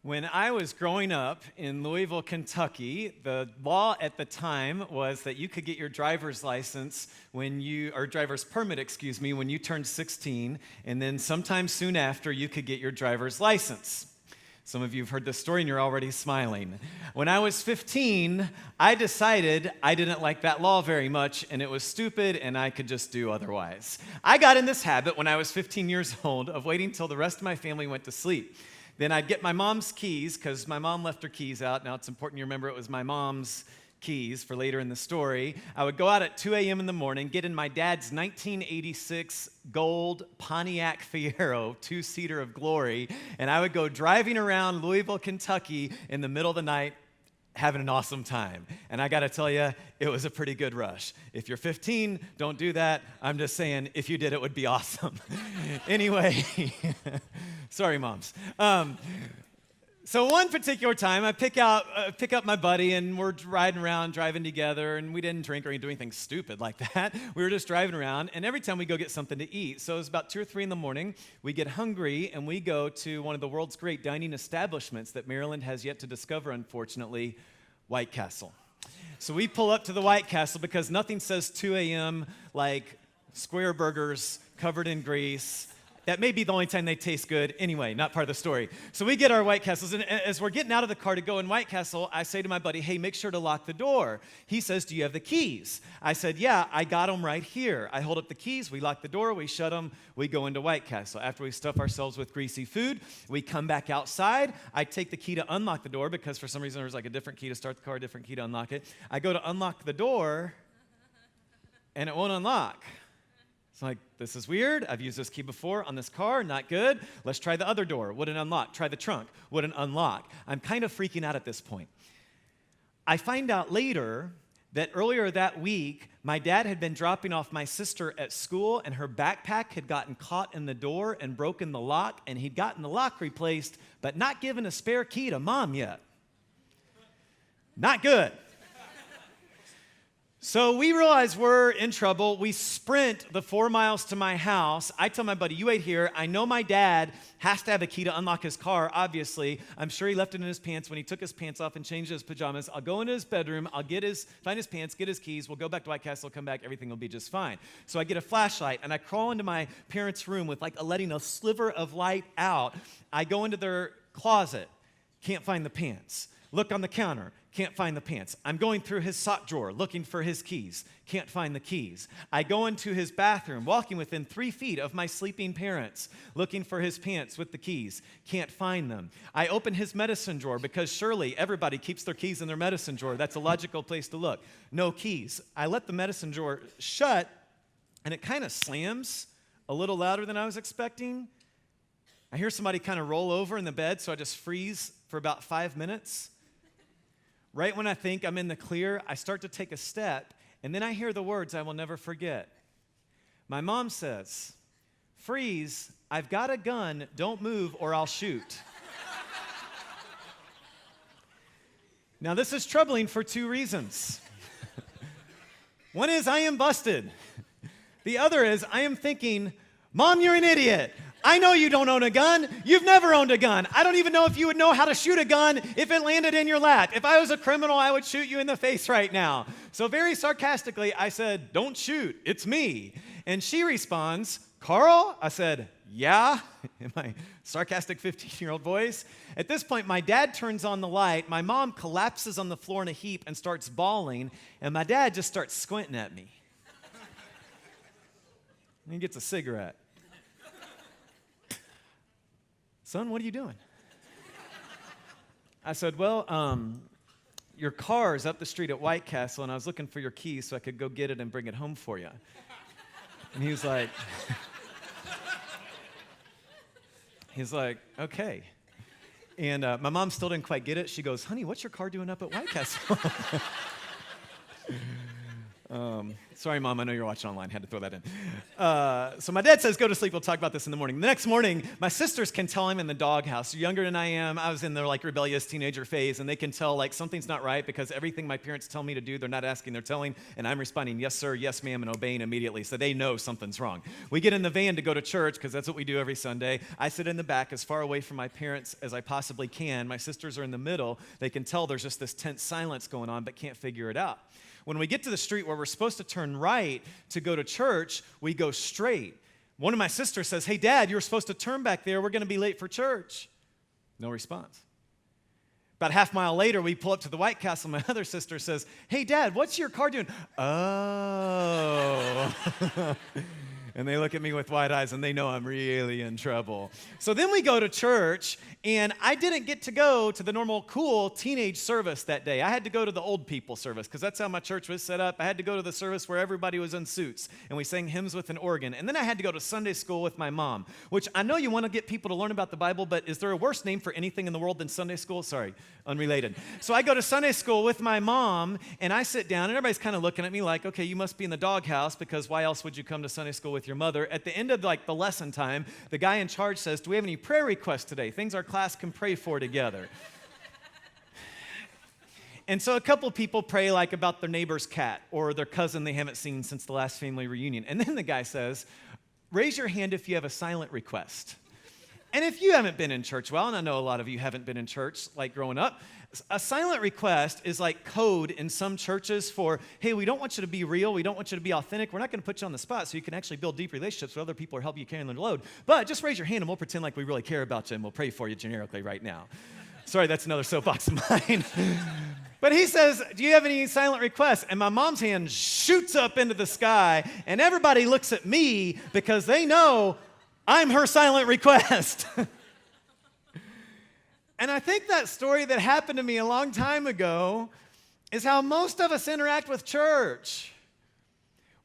When I was growing up in Louisville, Kentucky, the law at the time was that you could get your driver's license or driver's permit, when you turned 16, and then sometime soon after, you could get your driver's license. Some of you have heard this story and you're already smiling. When I was 15, I decided I didn't like that law very much and it was stupid and I could just do otherwise. I got in this habit when I was 15 years old of waiting till the rest of my family went to sleep. Then I'd get my mom's keys, because my mom left her keys out. Now it's important you remember it was my mom's keys for later in the story. I would go out at 2 a.m. in the morning, get in my dad's 1986 gold Pontiac Fiero, two-seater of glory, and I would go driving around Louisville, Kentucky in the middle of the night, having an awesome time. And I gotta tell you, it was a pretty good rush. If you're 15, don't do that. I'm just saying, if you did, it would be awesome. Anyway, sorry, moms. So one particular time, I pick up my buddy, and we're riding around, driving together, and we didn't drink or do anything stupid like that. We were just driving around, and every time we go get something to eat. So it was about 2 or 3 in the morning. We get hungry, and we go to one of the world's great dining establishments that Maryland has yet to discover, unfortunately, White Castle. So we pull up to the White Castle because nothing says 2 a.m. like square burgers covered in grease. That may be the only time they taste good. Anyway, not part of the story. So we get our White Castles, and as we're getting out of the car to go in White Castle, I say to my buddy, hey, make sure to lock the door. He says, do you have the keys? I said, yeah, I got them right here. I hold up the keys, we lock the door, we shut them, we go into White Castle. After we stuff ourselves with greasy food, we come back outside. I take the key to unlock the door because for some reason there was like a different key to start the car, a different key to unlock it. I go to unlock the door, and it won't unlock. It's like, this is weird. I've used this key before on this car, not good. Let's try the other door. Wouldn't unlock. Try the trunk. Wouldn't unlock. I'm kind of freaking out at this point. I find out later that earlier that week, my dad had been dropping off my sister at school, and her backpack had gotten caught in the door and broken the lock, and he'd gotten the lock replaced, but not given a spare key to mom yet. Not good. So we realize we're in trouble. We sprint the 4 miles to my house. I tell my buddy, you wait here. I know my dad has to have a key to unlock his car, obviously. I'm sure he left it in his pants when he took his pants off and changed his pajamas. I'll go into his bedroom. I'll find his pants, get his keys. We'll go back to White Castle, come back. Everything will be just fine. So I get a flashlight, and I crawl into my parents' room with letting a sliver of light out. I go into their closet. Can't find the pants. Look on the counter. Can't find the pants. I'm going through his sock drawer, looking for his keys. Can't find the keys. I go into his bathroom, walking within 3 feet of my sleeping parents, looking for his pants with the keys. Can't find them. I open his medicine drawer because surely everybody keeps their keys in their medicine drawer. That's a logical place to look. No keys. I let the medicine drawer shut, and it kind of slams a little louder than I was expecting. I hear somebody kind of roll over in the bed, so I just freeze for about 5 minutes. Right when I think I'm in the clear, I start to take a step, and then I hear the words I will never forget. My mom says, "Freeze, I've got a gun, don't move or I'll shoot." Now this is troubling for 2 reasons. One is I am busted. The other is I am thinking, Mom, you're an idiot. I know you don't own a gun. You've never owned a gun. I don't even know if you would know how to shoot a gun if it landed in your lap. If I was a criminal, I would shoot you in the face right now. So very sarcastically, I said, don't shoot, it's me. And she responds, Carl? I said, yeah, in my sarcastic 15-year-old voice. At this point, my dad turns on the light. My mom collapses on the floor in a heap and starts bawling. And my dad just starts squinting at me. And he gets a cigarette. Son, what are you doing? I said, well, your car's up the street at White Castle, and I was looking for your keys so I could go get it and bring it home for you. And he was like, okay. And my mom still didn't quite get it. She goes, honey, what's your car doing up at White Castle? Sorry, Mom, I know you're watching online. Had to throw that in. So my dad says, go to sleep. We'll talk about this in the morning. The next morning, my sisters can tell I'm in the doghouse. They're younger than I am. I was in their rebellious teenager phase, and they can tell something's not right because everything my parents tell me to do, they're not asking, they're telling, and I'm responding, yes, sir, yes, ma'am, and obeying immediately. So they know something's wrong. We get in the van to go to church because that's what we do every Sunday. I sit in the back as far away from my parents as I possibly can. My sisters are in the middle. They can tell there's just this tense silence going on, but can't figure it out. When we get to the street where we're supposed to turn right to go to church, we go straight. One of my sisters says, hey, Dad, you were supposed to turn back there. We're going to be late for church. No response. About a half mile later, we pull up to the White Castle. My other sister says, hey, Dad, what's your car doing? Oh. And they look at me with wide eyes, and they know I'm really in trouble. So then we go to church, and I didn't get to go to the normal cool teenage service that day. I had to go to the old people service, because that's how my church was set up. I had to go to the service where everybody was in suits, and we sang hymns with an organ. And then I had to go to Sunday school with my mom, which I know you want to get people to learn about the Bible, but is there a worse name for anything in the world than Sunday school? Sorry, unrelated. So I go to Sunday school with my mom, and I sit down, and everybody's kind of looking at me like, okay, you must be in the doghouse, because why else would you come to Sunday school with your mother? At the end of the lesson time, the guy in charge says, do we have any prayer requests today? Things our class can pray for together. And so a couple people pray about their neighbor's cat or their cousin they haven't seen since the last family reunion. And then the guy says, raise your hand if you have a silent request. And if you haven't been in church, well, and I know a lot of you haven't been in church growing up, a silent request is code in some churches for, hey, we don't want you to be real, we don't want you to be authentic, we're not going to put you on the spot so you can actually build deep relationships with other people or help you carry their load, but just raise your hand and we'll pretend like we really care about you and we'll pray for you generically right now. Sorry, that's another soapbox of mine. But he says, do you have any silent requests? And my mom's hand shoots up into the sky, and everybody looks at me because they know I'm her silent request. And I think that story that happened to me a long time ago is how most of us interact with church.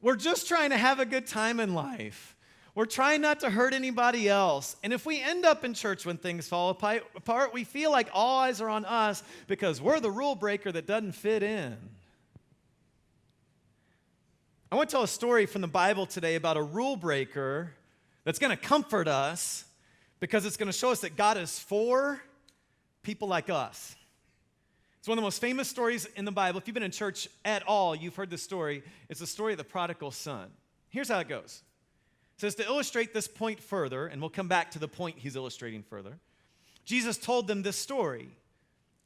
We're just trying to have a good time in life. We're trying not to hurt anybody else. And if we end up in church when things fall apart, we feel like all eyes are on us because we're the rule breaker that doesn't fit in. I want to tell a story from the Bible today about a rule breaker that's going to comfort us because it's going to show us that God is for people like us. It's one of the most famous stories in the Bible. If you've been in church at all, you've heard this story. It's the story of the prodigal son. Here's how it goes. It says, to illustrate this point further, and we'll come back to the point he's illustrating further, Jesus told them this story.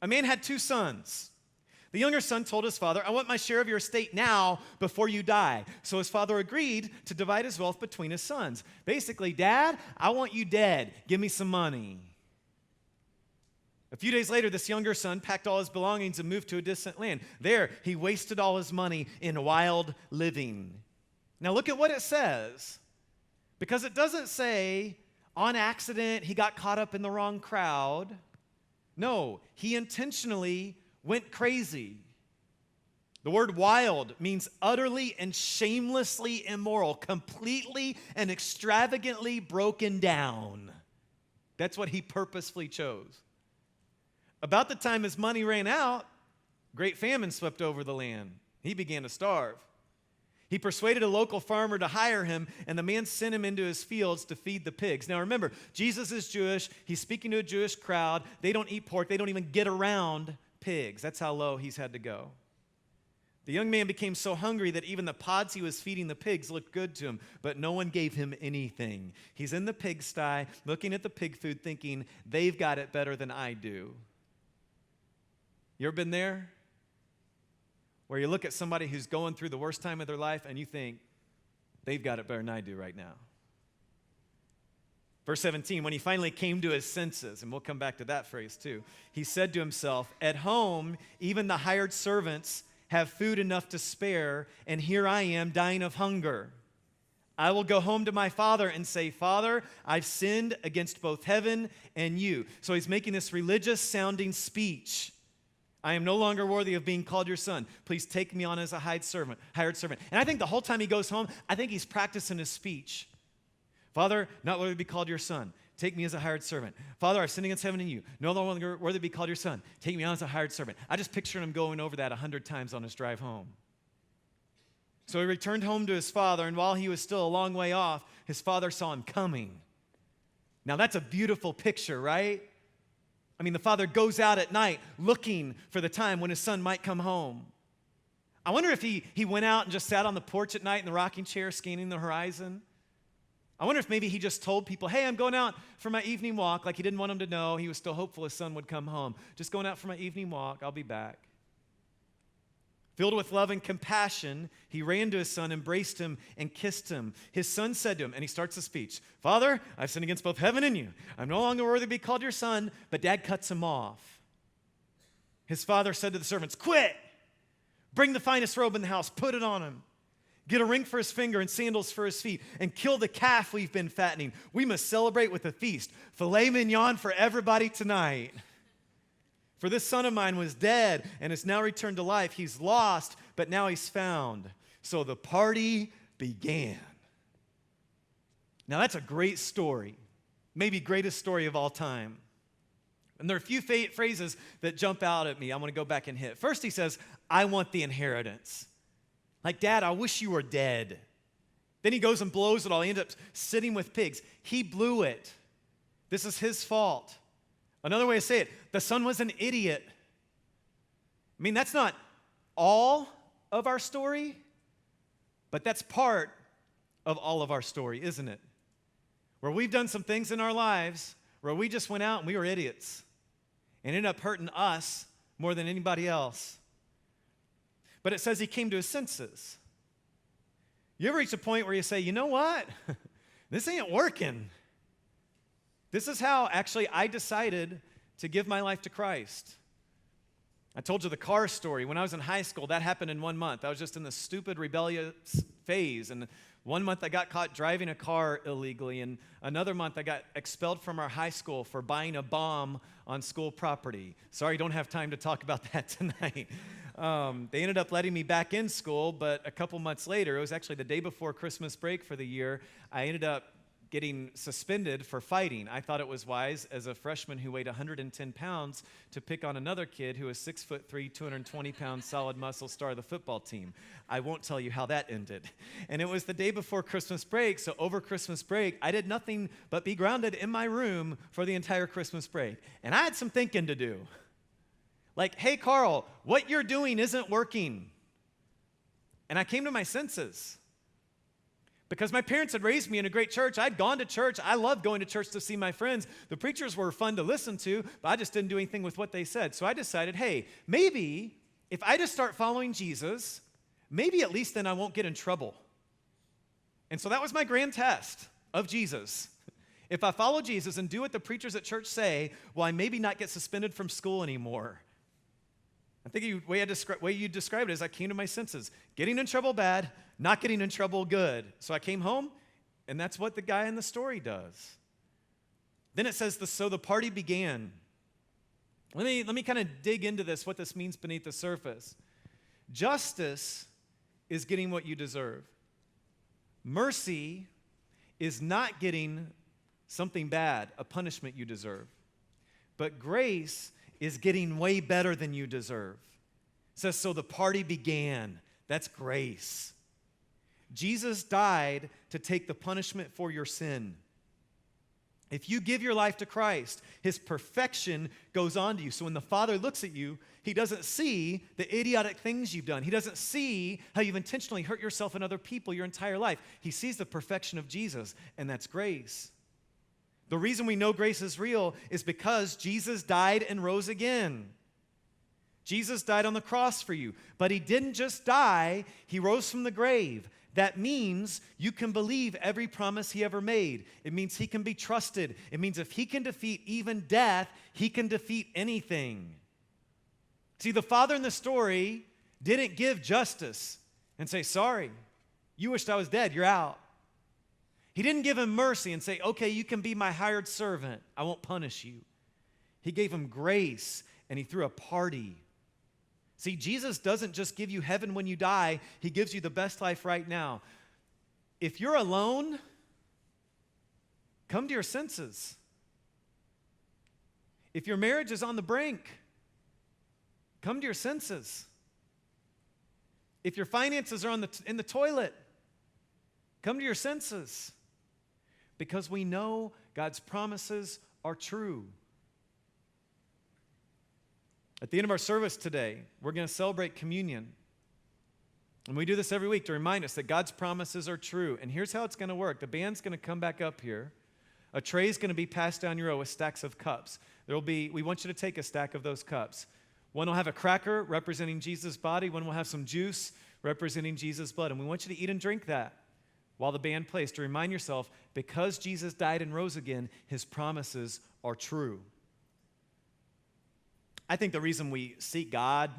A man had two sons. The younger son told his father, I want my share of your estate now before you die. So his father agreed to divide his wealth between his sons. Basically, Dad, I want you dead. Give me some money. A few days later, this younger son packed all his belongings and moved to a distant land. There, he wasted all his money in wild living. Now look at what it says. Because it doesn't say, on accident, he got caught up in the wrong crowd. No, he intentionally went crazy. The word wild means utterly and shamelessly immoral, completely and extravagantly broken down. That's what he purposefully chose. About the time his money ran out, great famine swept over the land. He began to starve. He persuaded a local farmer to hire him, and the man sent him into his fields to feed the pigs. Now remember, Jesus is Jewish. He's speaking to a Jewish crowd. They don't eat pork. They don't even get around pigs. That's how low he's had to go. The young man became so hungry that even the pods he was feeding the pigs looked good to him, but no one gave him anything. He's in the pigsty, looking at the pig food, thinking, they've got it better than I do. You ever been there? Where you look at somebody who's going through the worst time of their life and you think, they've got it better than I do right now. Verse 17, when he finally came to his senses, and we'll come back to that phrase too, he said to himself, at home, even the hired servants have food enough to spare, and here I am dying of hunger. I will go home to my father and say, Father, I've sinned against both heaven and you. So he's making this religious sounding speech. I am no longer worthy of being called your son. Please take me on as a hired servant. And I think the whole time he goes home, I think he's practicing his speech. Father, not worthy to be called your son. Take me as a hired servant. Father, I've sinned against heaven and you. No longer worthy to be called your son. Take me on as a hired servant. I just pictured him going over that 100 times on his drive home. So he returned home to his father, and while he was still a long way off, his father saw him coming. Now that's a beautiful picture, right? I mean, the father goes out at night looking for the time when his son might come home. I wonder if he went out and just sat on the porch at night in the rocking chair scanning the horizon. I wonder if maybe he just told people, hey, I'm going out for my evening walk, like he didn't want them to know. He was still hopeful his son would come home. Just going out for my evening walk, I'll be back. Filled with love and compassion, he ran to his son, embraced him, and kissed him. His son said to him, and he starts the speech, Father, I've sinned against both heaven and you. I'm no longer worthy to be called your son, but dad cuts him off. His father said to the servants, quit! Bring the finest robe in the house, put it on him. Get a ring for his finger and sandals for his feet, and kill the calf we've been fattening. We must celebrate with a feast. Filet mignon for everybody tonight. For this son of mine was dead and has now returned to life. He's lost, but now he's found. So the party began. Now that's a great story, maybe greatest story of all time. And there are a few phrases that jump out at me. I'm going to go back and hit. First, he says, I want the inheritance. Like, Dad, I wish you were dead. Then he goes and blows it all. He ends up sitting with pigs. He blew it. This is his fault. Another way to say it, the son was an idiot. I mean, that's not all of our story, but that's part of all of our story, isn't it? Where we've done some things in our lives where we just went out and we were idiots and ended up hurting us more than anybody else. But it says he came to his senses. You ever reach a point where you say, you know what? This ain't working. This is how actually I decided to give my life to Christ. I told you the car story. When I was in high school, that happened in 1 month. I was just in this stupid rebellious phase. And 1 month I got caught driving a car illegally. And another month I got expelled from our high school for buying a bomb on school property. Sorry, don't have time to talk about that tonight. They ended up letting me back in school, but a couple months later, it was actually the day before Christmas break for the year, I ended up getting suspended for fighting. I thought it was wise as a freshman who weighed 110 pounds to pick on another kid who was 6'3", 220 pounds, solid muscle star of the football team. I won't tell you how that ended. And it was the day before Christmas break, so over Christmas break, I did nothing but be grounded in my room for the entire Christmas break. And I had some thinking to do. Like, hey, Carl, what you're doing isn't working. And I came to my senses. Because my parents had raised me in a great church. I'd gone to church. I loved going to church to see my friends. The preachers were fun to listen to, but I just didn't do anything with what they said. So I decided, hey, maybe if I just start following Jesus, maybe at least then I won't get in trouble. And so that was my grand test of Jesus. If I follow Jesus and do what the preachers at church say, will I maybe not get suspended from school anymore? I think the way you describe it is I came to my senses. Getting in trouble bad, not getting in trouble good. So I came home, and that's what the guy in the story does. Then it says, so the party began. Let me kind of dig into this, what this means beneath the surface. Justice is getting what you deserve. Mercy is not getting something bad, a punishment you deserve. But grace is getting way better than you deserve. It says, so the party began. That's grace. Jesus died to take the punishment for your sin. If you give your life to Christ, his perfection goes on to you. So when the Father looks at you, he doesn't see the idiotic things you've done. He doesn't see how you've intentionally hurt yourself and other people your entire life. He sees the perfection of Jesus, and that's grace. The reason we know grace is real is because Jesus died and rose again. Jesus died on the cross for you, but he didn't just die, he rose from the grave. That means you can believe every promise he ever made. It means he can be trusted. It means if he can defeat even death, he can defeat anything. See, the father in the story didn't give justice and say, sorry, you wished I was dead, you're out. He didn't give him mercy and say, okay, you can be my hired servant. I won't punish you. He gave him grace, and he threw a party. See, Jesus doesn't just give you heaven when you die. He gives you the best life right now. If you're alone, come to your senses. If your marriage is on the brink, come to your senses. If your finances are in the toilet, come to your senses. Because we know God's promises are true. At the end of our service today, we're going to celebrate communion. And we do this every week to remind us that God's promises are true. And here's how it's going to work. The band's going to come back up here. A tray is going to be passed down your row with stacks of cups. We want you to take a stack of those cups. One will have a cracker representing Jesus' body. One will have some juice representing Jesus' blood. And we want you to eat and drink that while the band plays to remind yourself, because Jesus died and rose again, his promises are true. I think the reason we seek God,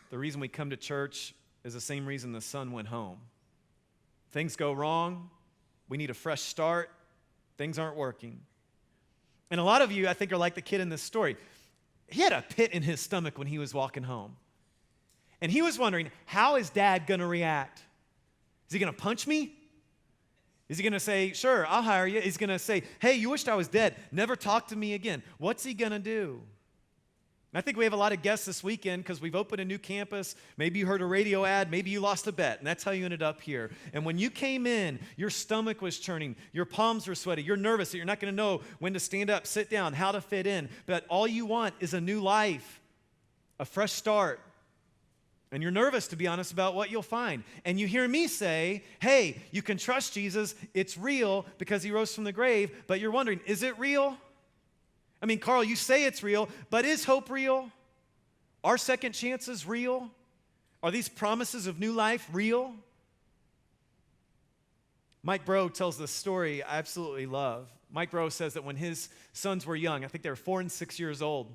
the reason we come to church, is the same reason the son went home. Things go wrong. We need a fresh start. Things aren't working. And a lot of you, I think, are like the kid in this story. He had a pit in his stomach when he was walking home. And he was wondering, how is Dad going to react? Is he going to punch me? Is he going to say, sure, I'll hire you? He's going to say, hey, you wished I was dead. Never talk to me again. What's he going to do? And I think we have a lot of guests this weekend because we've opened a new campus. Maybe you heard a radio ad. Maybe you lost a bet, and that's how you ended up here. And when you came in, your stomach was churning. Your palms were sweaty. You're nervous that you're not going to know when to stand up, sit down, how to fit in. But all you want is a new life, a fresh start. And you're nervous, to be honest, about what you'll find. And you hear me say, hey, you can trust Jesus. It's real because he rose from the grave. But you're wondering, is it real? I mean, Carl, you say it's real, but is hope real? Are second chances real? Are these promises of new life real? Mike Breaux tells this story I absolutely love. Mike Breaux says that when his sons were young, I think they were 4 and 6 years old,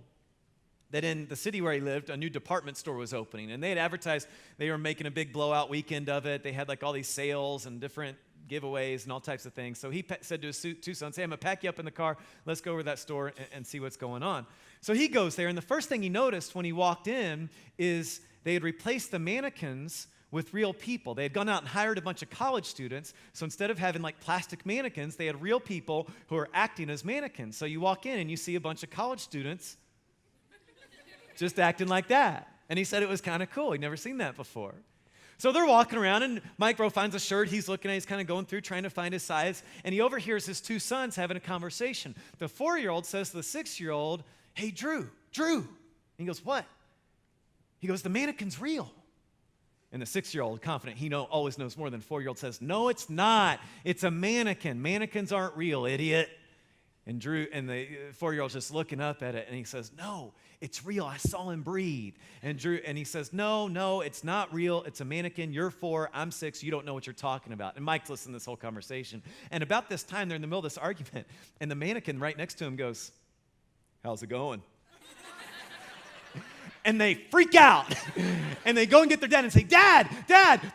that in the city where he lived, a new department store was opening. And they had advertised they were making a big blowout weekend of it. They had like all these sales and different giveaways and all types of things. So he said to his 2 sons, hey, I'm going to pack you up in the car. Let's go over to that store and see what's going on. So he goes there, and the first thing he noticed when he walked in is they had replaced the mannequins with real people. They had gone out and hired a bunch of college students. So instead of having like plastic mannequins, they had real people who are acting as mannequins. So you walk in and you see a bunch of college students just acting like that. And he said it was kind of cool. He'd never seen that before. So they're walking around, and Mike Breaux finds a shirt he's looking at. He's kind of going through, trying to find his size. And he overhears his 2 sons having a conversation. The 4-year-old says to the 6-year-old, hey, Drew. And he goes, what? He goes, the mannequin's real. And the 6-year-old, confident he always knows more than 4-year-old, says, no, it's not. It's a mannequin. Mannequins aren't real, idiot. And Drew and the 4-year-old's just looking up at it, and he says, no, it's real. I saw him breathe. And he says, no, it's not real. It's a mannequin. You're 4, I'm 6. You don't know what you're talking about. And Mike's listening to this whole conversation. And about this time, they're in the middle of this argument, and the mannequin right next to him goes, how's it going? And they freak out. And they go and get their dad and say, Dad,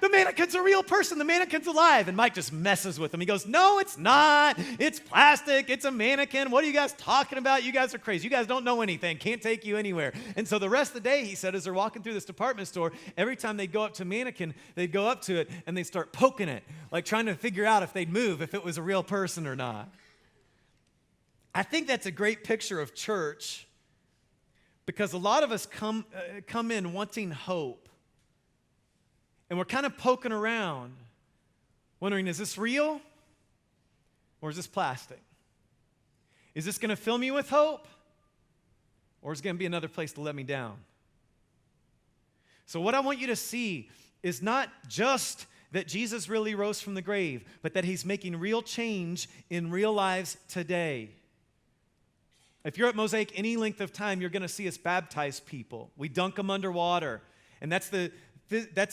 the mannequin's a real person. The mannequin's alive. And Mike just messes with them. He goes, no, it's not. It's plastic. It's a mannequin. What are you guys talking about? You guys are crazy. You guys don't know anything. Can't take you anywhere. And so the rest of the day, he said, as they're walking through this department store, every time they'd go up to a mannequin, they'd go up to it and they'd start poking it, like trying to figure out if they'd move, if it was a real person or not. I think that's a great picture of church, because a lot of us come in wanting hope. And we're kind of poking around, wondering, is this real? Or is this plastic? Is this going to fill me with hope? Or is it going to be another place to let me down? So what I want you to see is not just that Jesus really rose from the grave, but that he's making real change in real lives today. If you're at Mosaic any length of time, you're going to see us baptize people. We dunk them underwater. And that's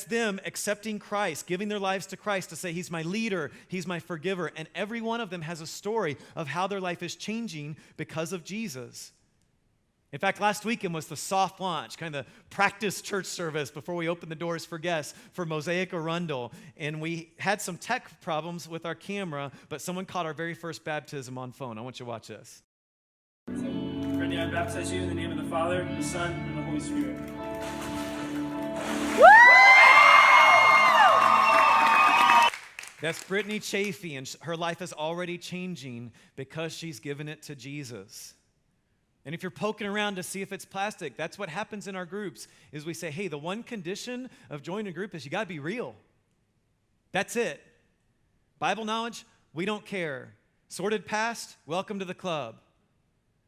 them accepting Christ, giving their lives to Christ to say, he's my leader, he's my forgiver. And every one of them has a story of how their life is changing because of Jesus. In fact, last weekend was the soft launch, kind of the practice church service before we opened the doors for guests for Mosaic Arundel. And we had some tech problems with our camera, but someone caught our very first baptism on phone. I want you to watch this. Brittany, I baptize you in the name of the Father, the Son, and the Holy Spirit. That's Brittany Chafee, and her life is already changing because she's given it to Jesus. And if you're poking around to see if it's plastic, that's what happens in our groups, is we say, hey, the one condition of joining a group is you got to be real. That's it. Bible knowledge, we don't care. Sorted past, welcome to the club.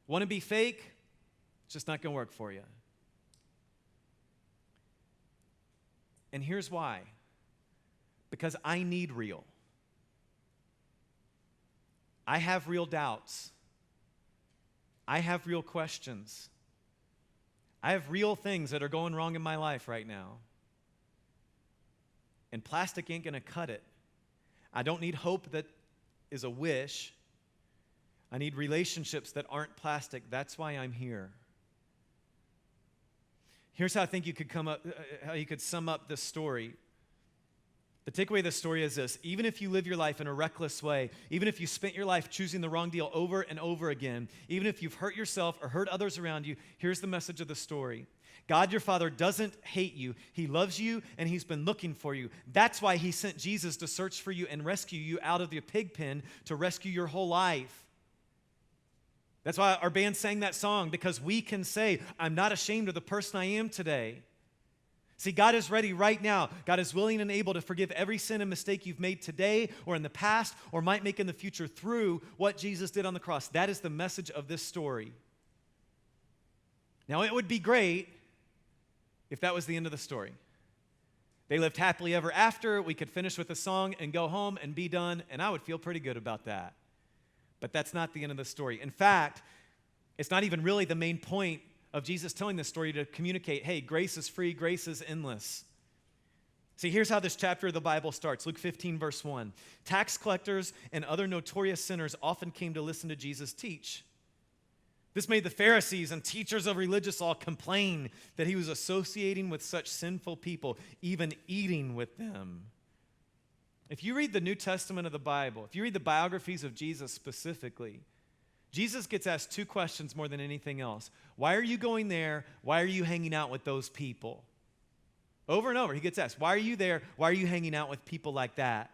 Want to be fake? It's just not going to work for you. And here's why. Because I need real. I have real doubts. I have real questions. I have real things that are going wrong in my life right now. And plastic ain't going to cut it. I don't need hope that is a wish. I need relationships that aren't plastic. That's why I'm here. Here's how I think you could sum up this story. The takeaway of this story is this: even if you live your life in a reckless way, even if you spent your life choosing the wrong deal over and over again, even if you've hurt yourself or hurt others around you, here's the message of the story. God, your Father, doesn't hate you. He loves you, and He's been looking for you. That's why He sent Jesus to search for you and rescue you out of the pig pen, to rescue your whole life. That's why our band sang that song, because we can say, I'm not ashamed of the person I am today. See, God is ready right now. God is willing and able to forgive every sin and mistake you've made today or in the past or might make in the future through what Jesus did on the cross. That is the message of this story. Now, it would be great if that was the end of the story. They lived happily ever after. We could finish with a song and go home and be done, and I would feel pretty good about that. But that's not the end of the story. In fact, it's not even really the main point of Jesus telling this story, to communicate, hey, grace is free, grace is endless. See, here's how this chapter of the Bible starts. Luke 15, verse 1. Tax collectors and other notorious sinners often came to listen to Jesus teach. This made the Pharisees and teachers of religious law complain that He was associating with such sinful people, even eating with them. If you read the New Testament of the Bible, if you read the biographies of Jesus specifically, Jesus gets asked two questions more than anything else. Why are you going there? Why are you hanging out with those people? Over and over, He gets asked, why are you there? Why are you hanging out with people like that?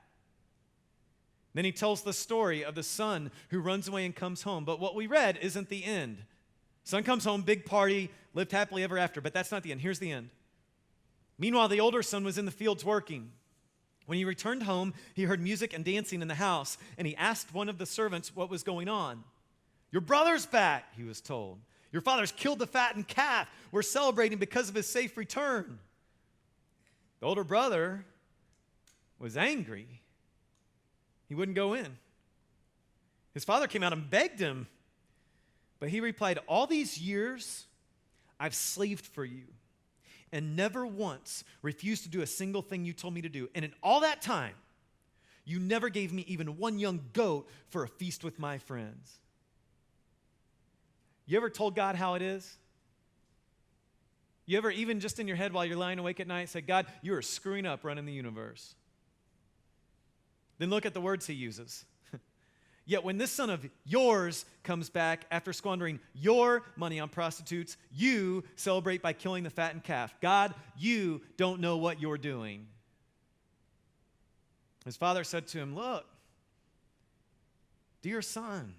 Then He tells the story of the son who runs away and comes home. But what we read isn't the end. Son comes home, big party, lived happily ever after. But that's not the end. Here's the end. Meanwhile, the older son was in the fields working. When he returned home, he heard music and dancing in the house, and he asked one of the servants what was going on. Your brother's back, he was told. Your father's killed the fattened calf. We're celebrating because of his safe return. The older brother was angry. He wouldn't go in. His father came out and begged him. But he replied, all these years I've slaved for you and never once refused to do a single thing you told me to do. And in all that time, you never gave me even one young goat for a feast with my friends. You ever told God how it is? You ever, even just in your head while you're lying awake at night, say, God, you are screwing up running the universe? Then look at the words He uses. Yet when this son of yours comes back after squandering your money on prostitutes, you celebrate by killing the fattened calf. God, you don't know what you're doing. His father said to him, look, dear son,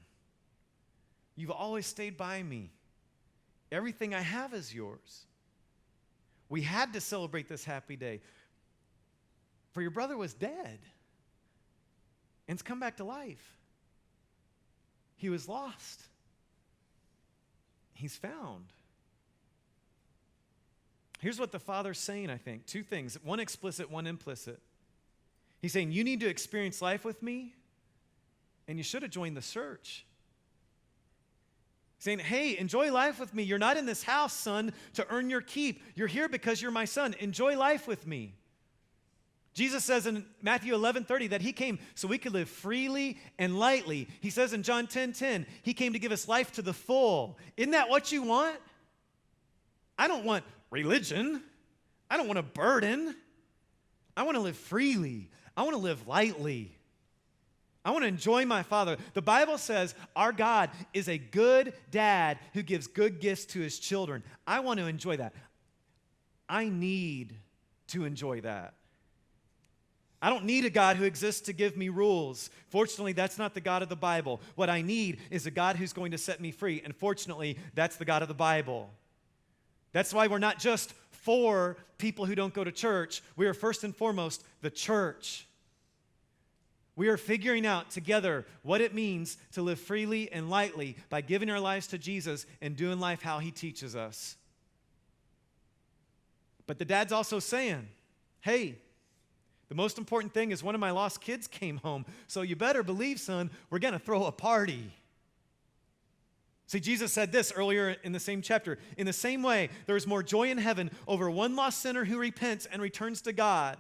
you've always stayed by me. Everything I have is yours. We had to celebrate this happy day, for your brother was dead and has come back to life. He was lost. He's found. Here's what the Father's saying, I think. Two things, one explicit, one implicit. He's saying, you need to experience life with me, and you should have joined the search. Saying, hey, enjoy life with me. You're not in this house, son, to earn your keep. You're here because you're my son. Enjoy life with me. Jesus says in Matthew 11:30 that He came so we could live freely and lightly. He says in John 10:10, He came to give us life to the full. Isn't that what you want? I don't want religion. I don't want a burden. I want to live freely. I want to live lightly. I want to enjoy my Father. The Bible says our God is a good dad who gives good gifts to His children. I want to enjoy that. I need to enjoy that. I don't need a God who exists to give me rules. Fortunately, that's not the God of the Bible. What I need is a God who's going to set me free. And fortunately, that's the God of the Bible. That's why we're not just for people who don't go to church. We are first and foremost the church. We are figuring out together what it means to live freely and lightly by giving our lives to Jesus and doing life how he teaches us. But the dad's also saying, hey, the most important thing is one of my lost kids came home, so you better believe, son, we're going to throw a party. See, Jesus said this earlier in the same chapter. In the same way, there is more joy in heaven over one lost sinner who repents and returns to God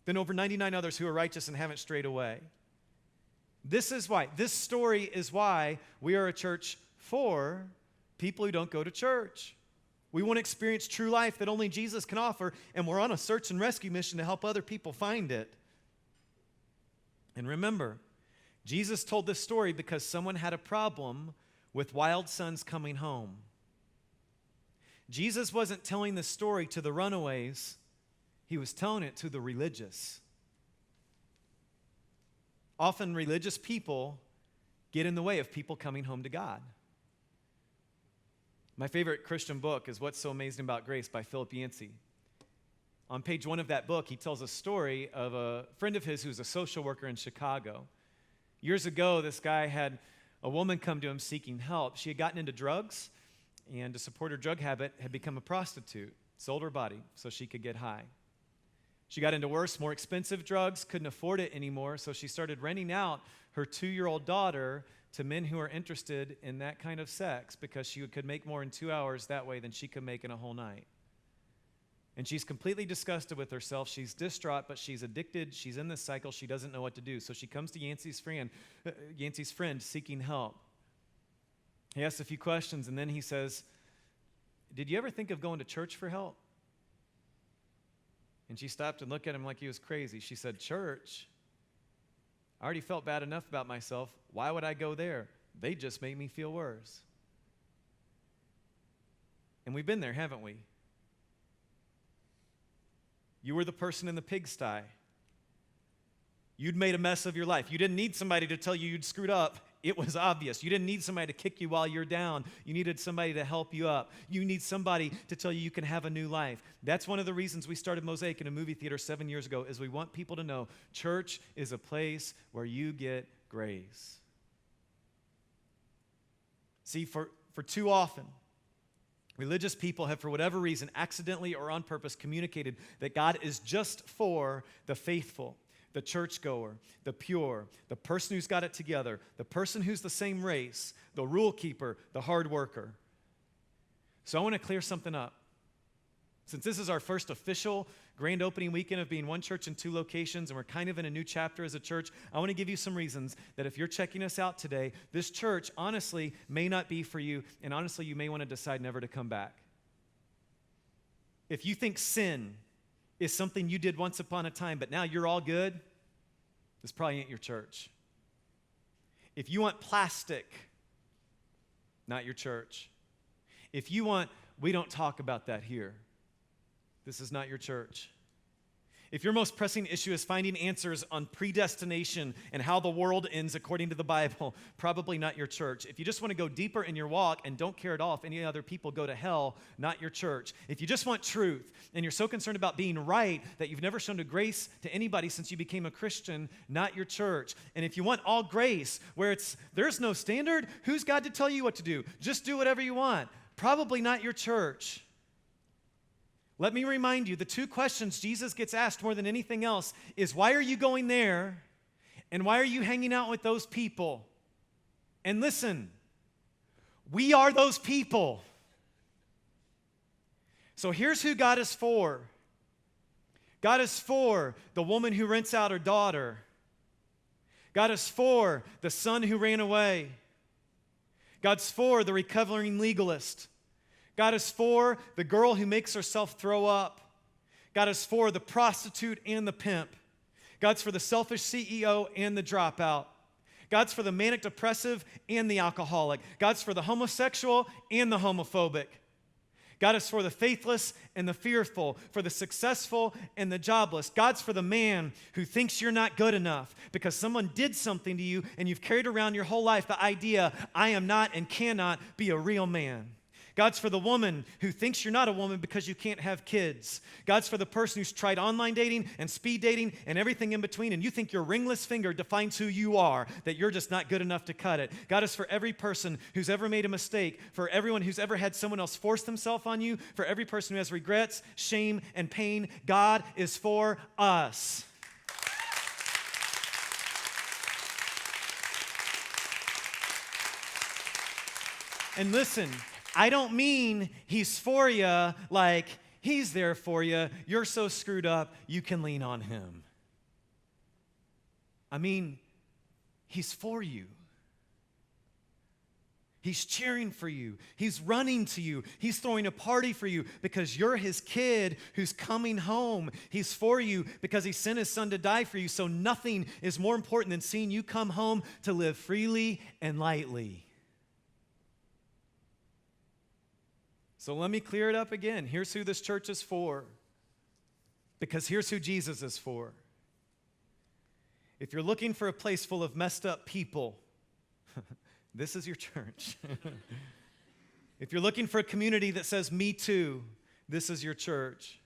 than over 99 others who are righteous and haven't strayed away. This is why, this story is why we are a church for people who don't go to church. We want to experience true life that only Jesus can offer, and we're on a search and rescue mission to help other people find it. And remember, Jesus told this story because someone had a problem with wild sons coming home. Jesus wasn't telling the story to the runaways. He was telling it to the religious. Often religious people get in the way of people coming home to God. My favorite Christian book is What's So Amazing About Grace by Philip Yancey. On page 1 of that book, he tells a story of a friend of his who's a social worker in Chicago. Years ago, this guy had a woman come to him seeking help. She had gotten into drugs, and to support her drug habit, had become a prostitute, sold her body so she could get high. She got into worse, more expensive drugs, couldn't afford it anymore, so she started renting out her 2-year-old daughter to men who are interested in that kind of sex because she could make more in 2 hours that way than she could make in a whole night. And she's completely disgusted with herself. She's distraught, but she's addicted. She's in this cycle. She doesn't know what to do. So she comes to Yancey's friend seeking help. He asks a few questions, and then he says, "Did you ever think of going to church for help?" And she stopped and looked at him like he was crazy. She said, "Church? I already felt bad enough about myself. Why would I go there? They just made me feel worse." And we've been there, haven't we? You were the person in the pigsty. You'd made a mess of your life. You didn't need somebody to tell you you'd screwed up. It was obvious. You didn't need somebody to kick you while you're down. You needed somebody to help you up. You need somebody to tell you can have a new life. That's one of the reasons we started Mosaic in a movie theater 7 years ago, is we want people to know church is a place where you get grace. See, for too often, religious people have, for whatever reason, accidentally or on purpose, communicated that God is just for the faithful, the churchgoer, the pure, the person who's got it together, the person who's the same race, the rule keeper, the hard worker. So I want to clear something up. Since this is our first official grand opening weekend of being one church in 2 locations, and we're kind of in a new chapter as a church, I want to give you some reasons that if you're checking us out today, this church, honestly, may not be for you, and honestly, you may want to decide never to come back. If you think sin is something you did once upon a time, but now you're all good, this probably ain't your church. If you want plastic, not your church. If you want, we don't talk about that here, this is not your church. If your most pressing issue is finding answers on predestination and how the world ends according to the Bible, probably not your church. If you just want to go deeper in your walk and don't care at all if any other people go to hell, not your church. If you just want truth and you're so concerned about being right that you've never shown grace to anybody since you became a Christian, not your church. And if you want all grace where there's no standard, who's God to tell you what to do? Just do whatever you want. Probably not your church. Let me remind you, the 2 questions Jesus gets asked more than anything else is, why are you going there? And why are you hanging out with those people? And listen, we are those people. So here's who God is for. God is for the woman who rents out her daughter. God is for the son who ran away. God's for the recovering legalist. God is for the girl who makes herself throw up. God is for the prostitute and the pimp. God's for the selfish CEO and the dropout. God's for the manic depressive and the alcoholic. God's for the homosexual and the homophobic. God is for the faithless and the fearful, for the successful and the jobless. God's for the man who thinks you're not good enough because someone did something to you and you've carried around your whole life the idea, I am not and cannot be a real man. God's for the woman who thinks you're not a woman because you can't have kids. God's for the person who's tried online dating and speed dating and everything in between, and you think your ringless finger defines who you are, that you're just not good enough to cut it. God is for every person who's ever made a mistake, for everyone who's ever had someone else force themselves on you, for every person who has regrets, shame, and pain. God is for us. And listen, I don't mean he's for you like he's there for you. You're so screwed up, you can lean on him. I mean, he's for you. He's cheering for you. He's running to you. He's throwing a party for you because you're his kid who's coming home. He's for you because he sent his son to die for you. So nothing is more important than seeing you come home to live freely and lightly. So let me clear it up again. Here's who this church is for, because here's who Jesus is for. If you're looking for a place full of messed up people, this is your church. If you're looking for a community that says, me too, this is your church.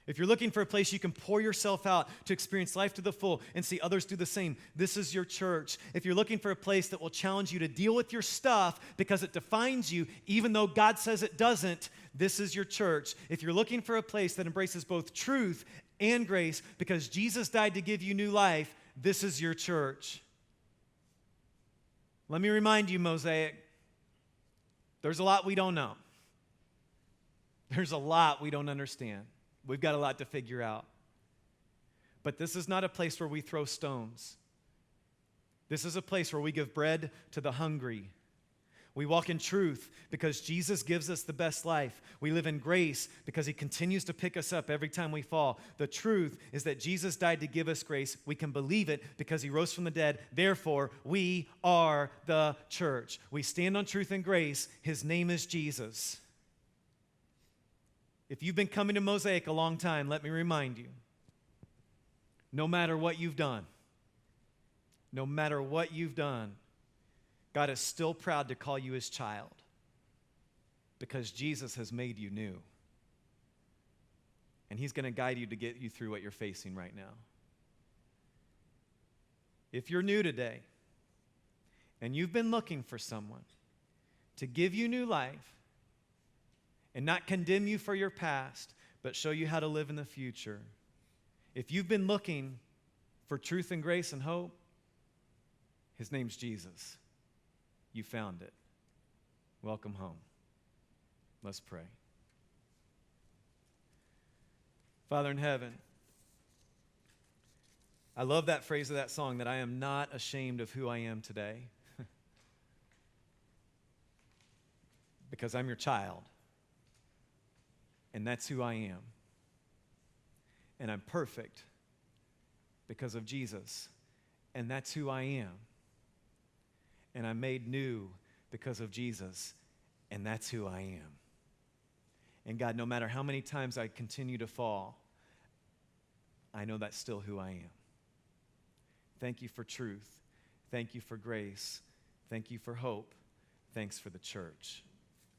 If you're looking for a place you can pour yourself out to experience life to the full and see others do the same, this is your church. If you're looking for a place that will challenge you to deal with your stuff because it defines you, even though God says it doesn't, this is your church. If you're looking for a place that embraces both truth and grace because Jesus died to give you new life, this is your church. Let me remind you, Mosaic, there's a lot we don't know. There's a lot we don't understand. We've got a lot to figure out. But this is not a place where we throw stones. This is a place where we give bread to the hungry. We walk in truth because Jesus gives us the best life. We live in grace because he continues to pick us up every time we fall. The truth is that Jesus died to give us grace. We can believe it because he rose from the dead. Therefore, we are the church. We stand on truth and grace. His name is Jesus. If you've been coming to Mosaic a long time, let me remind you, no matter what you've done, God is still proud to call you his child because Jesus has made you new. And he's going to guide you to get you through what you're facing right now. If you're new today and you've been looking for someone to give you new life, and not condemn you for your past, but show you how to live in the future. If you've been looking for truth and grace and hope, his name's Jesus. You found it. Welcome home. Let's pray. Father in heaven, I love that phrase of that song, that I am not ashamed of who I am today. Because I'm your child. And that's who I am. And I'm perfect because of Jesus. And that's who I am. And I'm made new because of Jesus. And that's who I am. And God, no matter how many times I continue to fall, I know that's still who I am. Thank you for truth. Thank you for grace. Thank you for hope. Thanks for the church.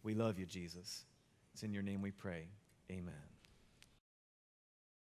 We love you, Jesus. It's in your name we pray. Amen.